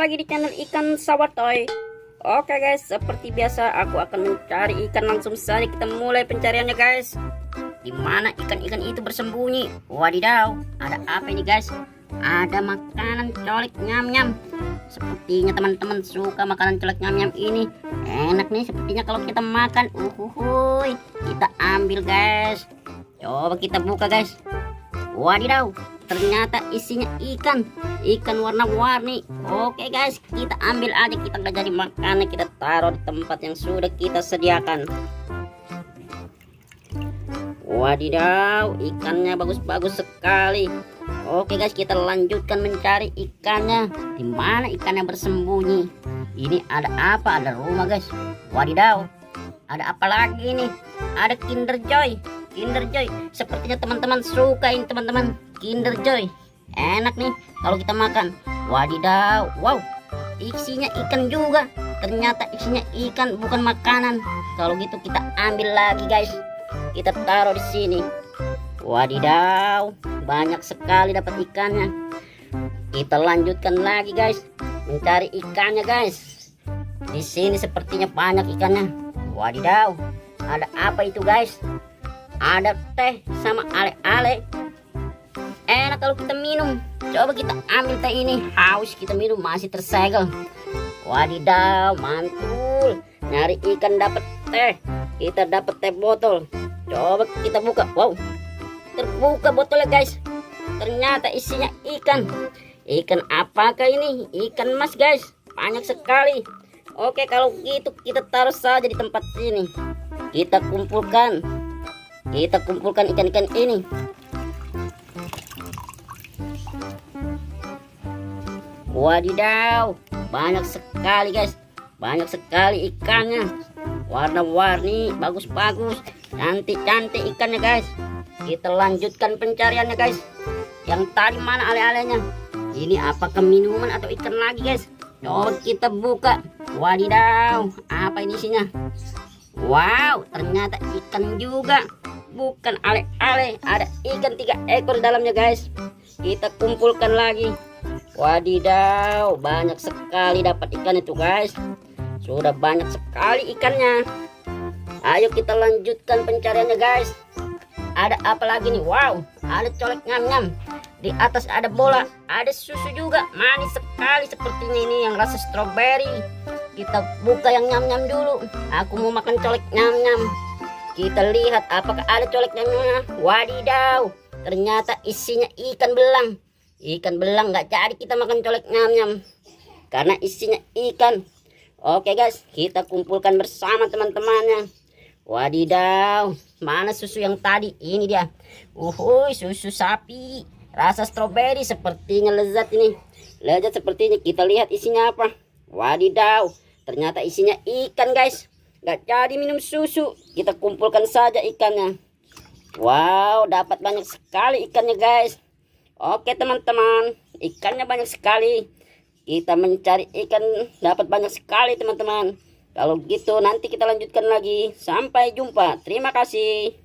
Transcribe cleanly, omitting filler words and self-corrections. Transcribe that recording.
lagi di channel Ikan Sawatoy. Oke guys, seperti biasa aku akan mencari ikan. Langsung saja kita mulai pencariannya guys. Dimana ikan-ikan itu bersembunyi? Wadidaw, ada apa ini guys? Ada makanan colek nyam-nyam. Sepertinya teman-teman suka makanan colek nyam-nyam ini. Enak nih sepertinya kalau kita makan. Uhuhuy, kita ambil guys. Coba kita buka guys. Wadidaw, ternyata isinya ikan warna-warni. Oke guys, kita ambil aja, kita nggak jadi makan, kita taruh di tempat yang sudah kita sediakan. Wadidaw, ikannya bagus-bagus sekali. Oke guys, kita lanjutkan mencari ikannya. Di mana ikannya bersembunyi? Ini ada apa? Ada rumah guys. Wadidaw, ada apa lagi nih? Ada Kinder Joy. Kinder Joy, sepertinya teman-teman suka ini teman-teman. Kinder Joy, enak nih kalau kita makan. Wadidaw, wow, isinya ikan juga. Ternyata isinya ikan, bukan makanan. Kalau gitu kita ambil lagi guys. Kita taruh di sini. Wadidaw, banyak sekali dapat ikannya. Kita lanjutkan lagi guys, mencari ikannya guys. Di sini sepertinya banyak ikannya. Wadidaw, ada apa itu guys? Ada teh sama ale-ale. Enak kalau kita minum. Coba kita ambil teh ini. Haus kita minum, masih tersegel. Wadidaw, mantul. Nyari ikan dapat teh. Kita dapat teh botol. Coba kita buka. Wow, terbuka botolnya guys. Ternyata isinya ikan. Ikan apakah ini? Ikan mas guys. Banyak sekali. Oke, kalau gitu kita taruh saja di tempat ini. Kita kumpulkan ikan-ikan ini. Wadidaw, banyak sekali guys. Banyak sekali ikannya. Warna-warni, bagus-bagus. Cantik-cantik ikannya guys. Kita lanjutkan pencariannya guys. Yang tadi mana ale-alenya? Ini apakah minuman atau ikan lagi guys? Coba kita buka. Wadidaw, apa ini isinya? Wow, ternyata ikan juga. Bukan ale-ale, ada ikan 3 ekor di dalamnya guys. Kita kumpulkan lagi. Wadidaw, banyak sekali dapat ikan itu guys. Sudah banyak sekali ikannya. Ayo kita lanjutkan pencariannya guys. Ada apa lagi nih? Wow, ada colek nyam-nyam. Di atas ada bola, ada susu juga. Manis sekali sepertinya ini yang rasa stroberi. Kita buka yang nyam-nyam dulu. Aku mau makan colek nyam-nyam. Kita lihat apakah ada colek nyam-nyamnya. Wadidaw, ternyata isinya ikan belang. Ikan belang, nggak jadi kita makan colek nyam-nyam karena isinya ikan. Oke guys, kita kumpulkan bersama teman-temannya. Wadidaw, mana susu yang tadi? Ini dia. Uhuy, susu sapi rasa stroberi, sepertinya lezat ini. Lezat sepertinya. Kita lihat isinya apa. Wadidaw, ternyata isinya ikan guys. Gak jadi minum susu. Kita kumpulkan saja ikannya. Wow, dapat banyak sekali ikannya guys. Oke teman-teman, ikannya banyak sekali. Kita mencari ikan dapat banyak sekali teman-teman. Kalau gitu nanti kita lanjutkan lagi. Sampai jumpa. Terima kasih.